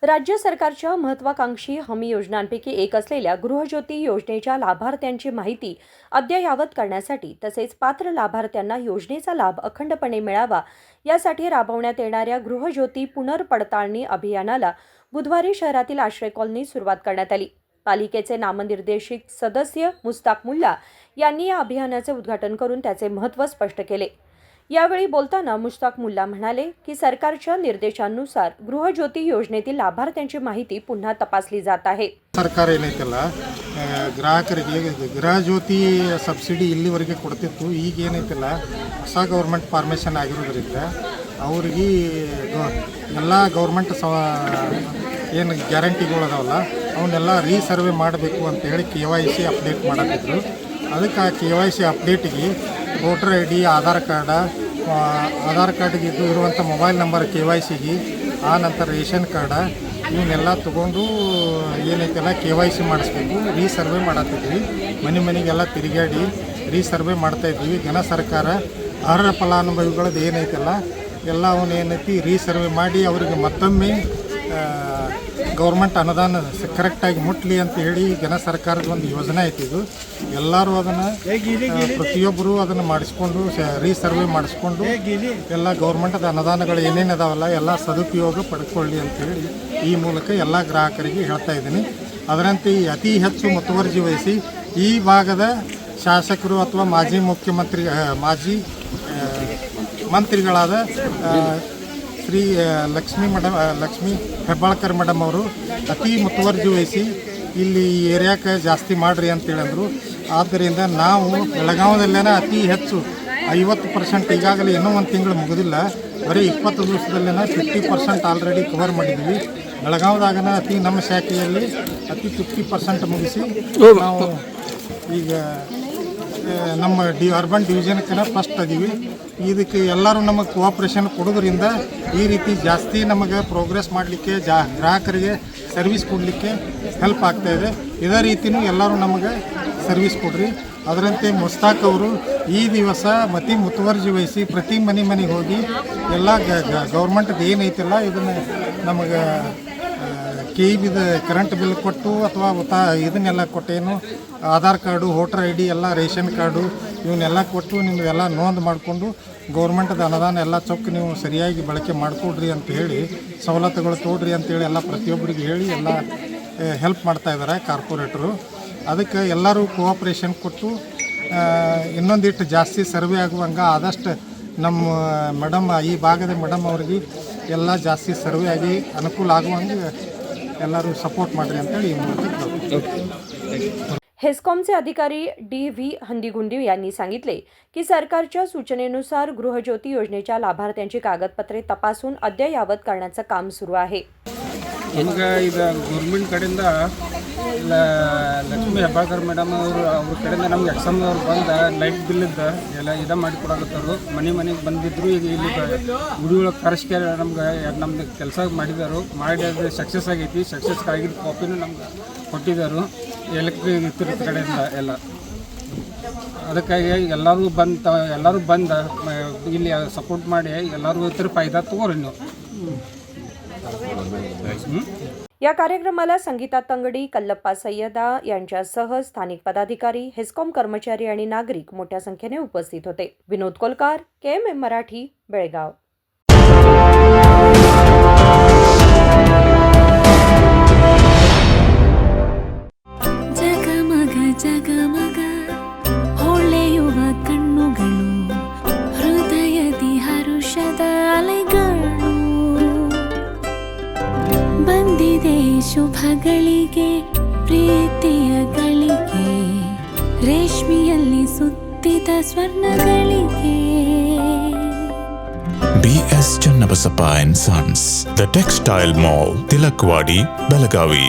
राज्य सरकारच्या महत्त्वाकांक्षी हमी योजनांपैकी एक असलेल्या गृहज्योती योजनेच्या लाभार्थ्यांची माहिती अद्ययावत करण्यासाठी तसेच पात्र लाभार्थ्यांना योजनेचा लाभ अखंडपणे मिळावा यासाठी राबवण्यात येणाऱ्या गृहज्योती पुनर्पडताळणी अभियानाला बुधवारी शहरातील आश्रय कॉलनीत सुरुवात करण्यात आली। पालिकेचे नामनिर्देशित सदस्य मुस्ताक मुल्ला यांनी या अभियानाचे उद्घाटन करून त्याचे महत्त्व स्पष्ट केले। यावेळी बोलताना मुस्ताक मुल्ला म्हणाले की सरकारच्या निर्देशानुसार गृहज्योती योजनेतील लाभार्थ्यांची माहिती पुन्हा तपासली जात आहे। ಸರ್ಕಾರ ಏನೈತಲ್ಲ ಗ್ರಾಹಕರಿಗೆ ಗೃಹಜ್ಯೋತಿ ಸಬ್ಸಿಡಿ ಇಲ್ಲಿವರೆಗೆ ಕೊಡ್ತಿತ್ತು, ಈಗ ಏನೈತಲ್ಲ ಹೊಸ ಗೌರ್ಮೆಂಟ್ ಫಾರ್ಮೇಷನ್ ಆಗಿರೋದ್ರಿಂದ ಅವ್ರಿಗೆ ಎಲ್ಲ ಗೌರ್ಮೆಂಟ್ ಏನು ಗ್ಯಾರಂಟಿಗಳು ಅದಾವಲ್ಲ ಅವನ್ನೆಲ್ಲ ರೀಸರ್ವೆ ಮಾಡಬೇಕು ಅಂತ ಹೇಳಿ KYC ಅಪ್ಡೇಟ್ ಮಾಡತ್ತಿದ್ರು। ಅದಕ್ಕೆ KYC ಅಪ್ಡೇಟಿಗೆ ವೋಟರ್ ID, ಆಧಾರ್ ಕಾರ್ಡಿಗೆ ಇರುವಂಥ ಮೊಬೈಲ್ ನಂಬರ್ KYCಗೆ, ಆ ನಂತರ ರೇಷನ್ ಕಾರ್ಡ ಇವನ್ನೆಲ್ಲ ತೊಗೊಂಡು ಏನೈತೆಲ್ಲ KYC ಮಾಡಿಸ್ಬೇಕು, ರೀಸರ್ವೆ ಮಾಡತ್ತಿದ್ವಿ। ಮನೆಗೆಲ್ಲ ತಿರುಗಾಡಿ ರೀಸರ್ವೆ ಮಾಡ್ತಾಯಿದ್ವಿ। ಜನ ಸರ್ಕಾರ ಅರ್ಹ ಫಲಾನುಭವಿಗಳದ್ದು ಏನೈತಲ್ಲ ಎಲ್ಲ ಅವನ್ನೇನೈತಿ ರೀಸರ್ವೆ ಮಾಡಿ ಅವರಿಗೆ ಮತ್ತೊಮ್ಮೆ ಗೌರ್ಮೆಂಟ್ ಅನುದಾನ ಕರೆಕ್ಟಾಗಿ ಮುಟ್ಲಿ ಅಂತ ಹೇಳಿ ಜನ ಸರ್ಕಾರದ ಒಂದು ಯೋಜನೆ ಐತಿದ್ದು, ಎಲ್ಲರೂ ಅದನ್ನು ಪ್ರತಿಯೊಬ್ಬರು ಅದನ್ನು ಮಾಡಿಸ್ಕೊಂಡು ರೀಸರ್ವೆ ಮಾಡಿಸ್ಕೊಂಡು ಎಲ್ಲ ಗೌರ್ಮೆಂಟದ ಅನುದಾನಗಳು ಏನೇನು ಅದಾವಲ್ಲ ಎಲ್ಲ ಸದುಪಯೋಗ ಪಡ್ಕೊಳ್ಳಿ ಅಂತೇಳಿ ಈ ಮೂಲಕ ಎಲ್ಲ ಗ್ರಾಹಕರಿಗೆ ಹೇಳ್ತಾ ಇದ್ದೀನಿ। ಅದರಂತೆ ಅತಿ ಹೆಚ್ಚು ಮುತುವರ್ಜಿ ವಹಿಸಿ ಈ ಭಾಗದ ಶಾಸಕರು ಅಥವಾ ಮಾಜಿ ಮಂತ್ರಿಗಳಾದ ಶ್ರೀ ಲಕ್ಷ್ಮೀ ಹೆಬ್ಬಾಳ್ಕರ್ ಮೇಡಮ್ ಅವರು ಅತಿ ಮುತುವರ್ಜಿ ವಹಿಸಿ ಇಲ್ಲಿ ಏರಿಯಾಕ್ಕೆ ಜಾಸ್ತಿ ಮಾಡಿರಿ ಅಂತೇಳಿದ್ರು। ಆದ್ದರಿಂದ ನಾವು ಬೆಳಗಾವದಲ್ಲೇನ ಅತಿ ಹೆಚ್ಚು 50% ಈಗಾಗಲೇ ಇನ್ನೂ ಒಂದು ತಿಂಗಳು ಮುಗಿದಿಲ್ಲ, ಬರೀ 20 ದಿವಸದಲ್ಲೇನ 50% ಆಲ್ರೆಡಿ ಕವರ್ ಮಾಡಿದ್ವಿ। ಬೆಳಗಾವದಾಗನ ನಮ್ಮ ಶಾಖೆಯಲ್ಲಿ 50% ಮುಗಿಸಿ ನಾವು ಈಗ ನಮ್ಮ ಅರ್ಬನ್ ಡಿವಿಷನ್ಗೆ ಫಸ್ಟ್ ಅದೀವಿ। ಇದಕ್ಕೆ ಎಲ್ಲರೂ ನಮಗೆ ಕೋಆಪ್ರೇಷನ್ ಕೊಡೋದ್ರಿಂದ ಈ ರೀತಿ ಜಾಸ್ತಿ ನಮಗೆ ಪ್ರೋಗ್ರೆಸ್ ಮಾಡಲಿಕ್ಕೆ ಗ್ರಾಹಕರಿಗೆ ಸರ್ವಿಸ್ ಕೊಡಲಿಕ್ಕೆ ಹೆಲ್ಪ್ ಆಗ್ತಾಯಿದೆ। ಇದೇ ರೀತಿಯೂ ಎಲ್ಲರೂ ನಮಗೆ ಸರ್ವಿಸ್ ಕೊಡ್ರಿ। ಅದರಂತೆ ಮುಸ್ತಾಕ್ ಅವರು ಈ ದಿವಸ ಮುತುವರ್ಜಿ ವಹಿಸಿ ಪ್ರತಿ ಮನೆಗೆ ಹೋಗಿ ಎಲ್ಲ ಗೌರ್ಮೆಂಟ್ದು ಏನೈತಿಲ್ಲ ಇದನ್ನು ನಮಗೆ KEBದ ಕರೆಂಟ್ ಬಿಲ್ ಕೊಟ್ಟು ಅಥವಾ ಇದನ್ನೆಲ್ಲ ಕೊಟ್ಟೇನು ಆಧಾರ್ ಕಾರ್ಡು, ವೋಟರ್ ID ಎಲ್ಲ ರೇಷನ್ ಕಾರ್ಡು ಇವನ್ನೆಲ್ಲ ಕೊಟ್ಟು ನಿಮಗೆಲ್ಲ ನೋಂದು ಮಾಡಿಕೊಂಡು ಗೌರ್ಮೆಂಟ್ದ ಅನುದಾನ ಎಲ್ಲ ಚೊಕ್ಕ ನೀವು ಸರಿಯಾಗಿ ಬಳಕೆ ಮಾಡಿಕೊಡ್ರಿ ಅಂತ ಹೇಳಿ ಸವಲತ್ತುಗಳು ತೋಡ್ರಿ ಅಂತೇಳಿ ಎಲ್ಲ ಪ್ರತಿಯೊಬ್ಬರಿಗೆ ಹೇಳಿ ಎಲ್ಲ ಹೆಲ್ಪ್ ಮಾಡ್ತಾಯಿದ್ದಾರೆ ಕಾರ್ಪೊರೇಟರು। ಅದಕ್ಕೆ ಎಲ್ಲರೂ ಕೋಆಪ್ರೇಷನ್ ಕೊಟ್ಟು ಇನ್ನೊಂದಿಟ್ಟು ಜಾಸ್ತಿ ಸರ್ವೆ ಆಗುವಂಗೆ ಆದಷ್ಟು ನಮ್ಮ ಮೇಡಮ್ ಈ ಭಾಗದ ಮೇಡಮ್ ಅವ್ರಿಗೆ ಎಲ್ಲ ಜಾಸ್ತಿ ಸರ್ವೆ ಆಗಿ ಅನುಕೂಲ ಆಗುವಂಗೆ ಎಲ್ಲರೂ सपोर्ट ಮಾಡಿರಿ ಅಂತೇಳಿ ಈ ಮೂಲಕ हेस्कॉमचे अधिकारी DV हंदीगुंडी यांनी सांगितले की सरकारच्या सूचनेनुसार गृहज्योती योजनेच्या लाभार्थ्यांची कागदपत्रे तपासून अद्ययावत करण्याचं काम सुरू आहे। ನಮ್ಗೆ ಈಗ ಗೌರ್ಮೆಂಟ್ ಕಡೆಯಿಂದ ಲಕ್ಷ್ಮೀ ಹೆಬ್ಬಾಳ್ಕರ್ ಮೇಡಮ್ ಅವ್ರ ಕಡೆಯಿಂದ ನಮ್ಗೆ ಎಕ್ಸಾಮ್ದವ್ರು ಬಂದು ಲೈಟ್ ಬಿಲ್ಲಿದ್ದು ಎಲ್ಲ ಮಾಡಿಕೊಡಕತ್ತಾರು। ಮನೆಗೆ ಬಂದಿದ್ರು। ಈಗ ಇಲ್ಲಿ ಗುಡಿ ಒಳಗೆ ಕರೆಸ್ಕ್ಯಾರ ನಮ್ದು ಕೆಲಸ ಮಾಡಿದರು, ಮಾಡಿ ಅದು ಸಕ್ಸಸ್ ಆಗೈತಿ। ಸಕ್ಸಸ್ ಆಗಿದ್ದ ಕಾಪಿನೂ ನಮ್ಗೆ ಕೊಟ್ಟಿದ್ದರು ಎಲೆಕ್ಟ್ರಿಕ್ ಕಡೆಯಿಂದ ಎಲ್ಲ। ಅದಕ್ಕಾಗಿ ಎಲ್ಲರೂ ಬಂದು ಇಲ್ಲಿ ಸಪೋರ್ಟ್ ಮಾಡಿ ಎಲ್ಲರೂ ಇತರ ಫಾಯ್ದಾ ತಗೋರಿ ನೀವು। या कार्यक्रमाला संगीता तंगडी, कल्लप्पा सय्यदा यांच्यासह स्थानिक पदाधिकारी, हेस्कॉम कर्मचारी आणि नागरिक मोठ्या संख्येने उपस्थित होते। विनोद कोलकार, KMM मराठी, बेळगाव। ಹೊಳೆಯುವ ಕಣ್ಣುಗಳು, ಹೃದಯದಿ ಹರುಷದ ಅಲೆಗಳು, ಬಂದಿದೆ ಶುಭಗಳಿಗೆ ಪ್ರೀತಿಯ ಗಳಿಗೆ, ರೇಷ್ಮೆಯಲ್ಲಿ ಸುತ್ತಿದ ಸ್ವರ್ಣಗಳಿಗೆ। BS Channabasappa and Sons, The Textile Mall, Tilakvadi, Belagavi.